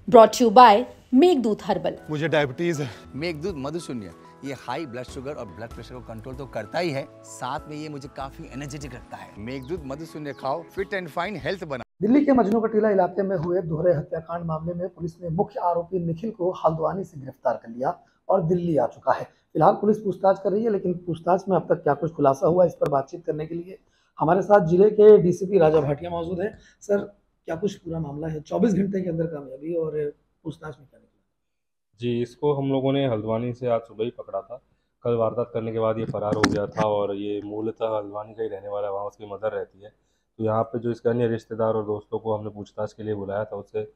Brought you by Meghdoot herbal. मुझे diabetes है। मेघदूत मधुशून्य ये हाई ब्लड शुगर और ब्लड प्रेशर को कंट्रोल तो करता ही है, साथ में ये मुझे काफी एनर्जेटिक रखता है। मेघदूत मधुशून्य खाओ, फिट एंड फाइन हेल्थ बना। दिल्ली के मजनू का टीला इलाके में हुए दोहरे हत्याकांड मामले में पुलिस ने मुख्य आरोपी निखिल को हल्द्वानी से गिरफ्तार कर लिया और दिल्ली आ चुका है। फिलहाल पुलिस पूछताछ कर रही है, लेकिन पूछताछ में अब तक क्या कुछ खुलासा हुआ, इस पर बातचीत करने के लिए हमारे साथ जिले के डीसीपी राजा भाटिया मौजूद है। सर, क्या कुछ पूरा मामला है? 24 घंटे के अंदर कामयाबी और पूछताछ में क्या निकला? जी, इसको हम लोगों ने हल्द्वानी से आज सुबह ही पकड़ा था। कल वारदात करने के बाद ये फरार हो गया था और ये मूलतः हल्द्वानी का ही रहने वाला है, वहाँ उसकी मदर रहती है। तो यहाँ पे जो इसके अन्य रिश्तेदार और दोस्तों को हमने पूछताछ के लिए बुलाया था, उससे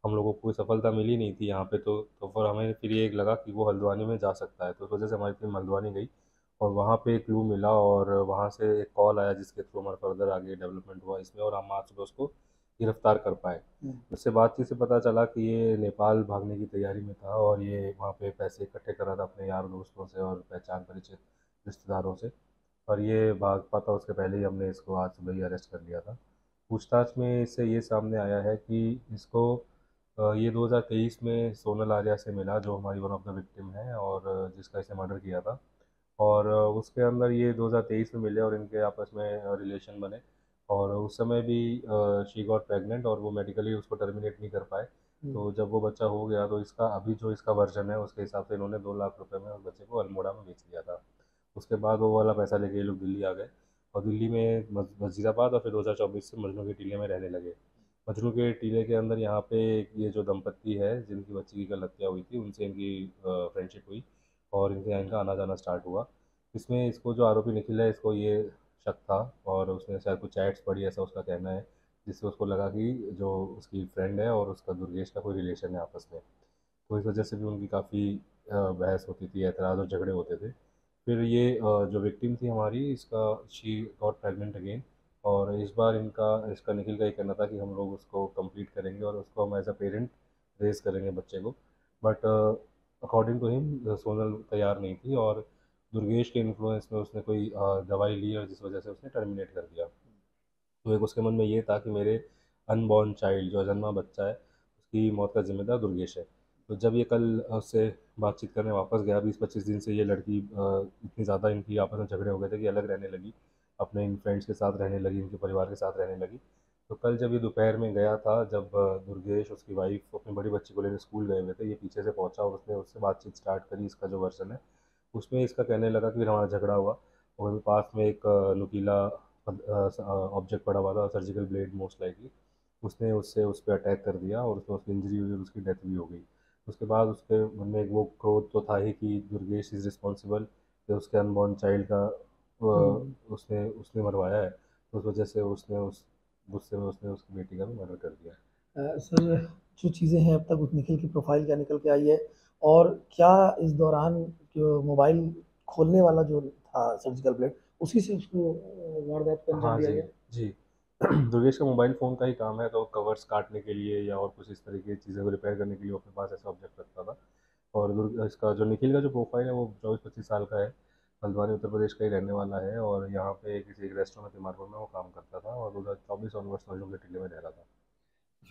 हम लोगों को कोई सफलता मिली नहीं थी यहाँ पे। तो फिर हमें ये लगा कि वो हल्द्वानी में जा सकता है, तो उस वजह से हमारी टीम हल्द्वानी गई और वहाँ पे एक क्लू मिला और वहाँ से एक कॉल आया जिसके थ्रू हमारा फर्दर आगे डेवलपमेंट हुआ इसमें और हम आज सुबह उसको गिरफ्तार कर पाए। उससे बातचीत से पता चला कि ये नेपाल भागने की तैयारी में था और ये वहाँ पे पैसे इकट्ठे कर रहा था अपने यार दोस्तों से और पहचान परिचित रिश्तेदारों से, और ये भाग पाता उसके पहले ही हमने इसको आज सुबह ही अरेस्ट कर लिया था। पूछताछ में इससे ये सामने आया है कि इसको ये 2023 में सोनल आर्या से मिला, जो हमारी वन ऑफ द विक्टिम है और जिसका इसने मर्डर किया था। और उसके अंदर ये 2023 में मिले और इनके आपस में रिलेशन बने और उस समय भी शी गॉट प्रेग्नेंट और वो मेडिकली उसको टर्मिनेट नहीं कर पाए। तो जब वो बच्चा हो गया तो इसका अभी जो इसका वर्जन है उसके हिसाब से इन्होंने 2 लाख रुपए में उस बच्चे को अल्मोड़ा में बेच दिया था। उसके बाद वो वाला पैसा लेके ये लोग दिल्ली आ गए और दिल्ली में वजीराबाद और फिर 2024 से मजनू के टीले में रहने लगे। मजनू के टीले के अंदर यहाँ पे ये जो दंपत्ति है जिनकी बच्ची की कल हत्या हुई थी, उनसे इनकी फ्रेंडशिप हुई और इनका आना जाना स्टार्ट हुआ। इसमें इसको जो आरोपी निखिल है, इसको ये शक था और उसने शायद कुछ चैट्स पढ़ी, ऐसा उसका कहना है, जिससे उसको लगा कि जो उसकी फ्रेंड है और उसका दुर्गेश का कोई रिलेशन है आपस में। तो इस वजह से भी उनकी काफ़ी बहस होती थी, एतराज़ और झगड़े होते थे। फिर ये जो विक्टिम थी हमारी, इसका शी गॉट प्रेग्नेंट अगेन और इस बार इसका निखिल का ये कहना था कि हम लोग उसको कंप्लीट करेंगे और उसको हम एज अ पेरेंट रेज करेंगे बच्चे को। But according to him Sonal तैयार नहीं थी और दुर्गेश के इन्फ्लुएंस में उसने कोई दवाई ली और जिस वजह से उसने टर्मिनेट कर दिया। तो एक उसके मन में ये था कि मेरे अनबॉर्न चाइल्ड, जो अजन्मा बच्चा है, उसकी मौत का जिम्मेदार दुर्गेश है। तो जब ये कल उससे बातचीत करने वापस गया, 20-25 दिन से ये लड़की इतनी ज़्यादा इनकी आपस में झगड़े हो गए थे कि अलग रहने लगी, अपने इन फ्रेंड्स के साथ रहने लगी, इनके परिवार के साथ रहने लगी। तो कल जब ये दोपहर में गया था, जब दुर्गेश उसकी वाइफ अपनी बड़ी बच्ची को लेकर स्कूल गए हुए थे, ये पीछे से पहुंचा और उसने उससे बातचीत स्टार्ट करी। इसका जो वर्जन है उसमें इसका कहने लगा कि फिर हमारा झगड़ा हुआ और पास में एक नुकीला ऑब्जेक्ट पड़ा हुआ था, सर्जिकल ब्लेड मोस्ट लाइकली, उसने उससे उस पर अटैक कर दिया और उसमें उसकी इंजरी हुई और उसकी डेथ भी हो गई। उसके बाद उसके मन में एक वो क्रोध तो था ही कि दुर्गेश इज़ रिस्पॉन्सिबल कि उसके अनबॉर्न चाइल्ड का उसने उसने मरवाया है। तो उस वजह से उसने उस गुस्से में उसने उसकी बेटी का भी मर्डर कर दिया। सर, जो चीज़ें हैं अब तक उस निखिल की प्रोफाइल क्या निकल के आई है और क्या इस दौरान जो मोबाइल खोलने वाला जो था सर्जिकल ब्लेड, उसी से उसको वारदात को अंजाम दिया गया? जी दुर्गेश का मोबाइल फ़ोन का ही काम है, तो कवर्स काटने के लिए या और कुछ इस तरीके की चीज़ें को रिपेयर करने के लिए वो अपने पास ऐसा ऑब्जेक्ट रखता था। और इसका जो निखिल का जो प्रोफाइल है वो 24-25 साल का है, हल्द्वानी उत्तर प्रदेश का ही रहने वाला है और यहाँ पे किसी एक रेस्टोरेंट में तिमारपुर में वो काम करता था और 2024 ऑनवर्ड्स मजनू के टीले में रह रहा था।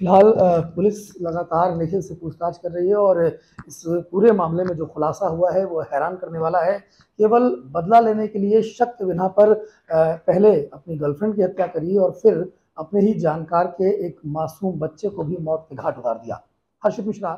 फिलहाल पुलिस लगातार निखिल से पूछताछ कर रही है और इस पूरे मामले में जो खुलासा हुआ है वो हैरान करने वाला है। केवल बदला लेने के लिए शक के बिना पर पहले अपनी गर्लफ्रेंड की हत्या करी और फिर अपने ही जानकार के एक मासूम बच्चे को भी मौत के घाट उतार दिया। हर्षित मिश्रा।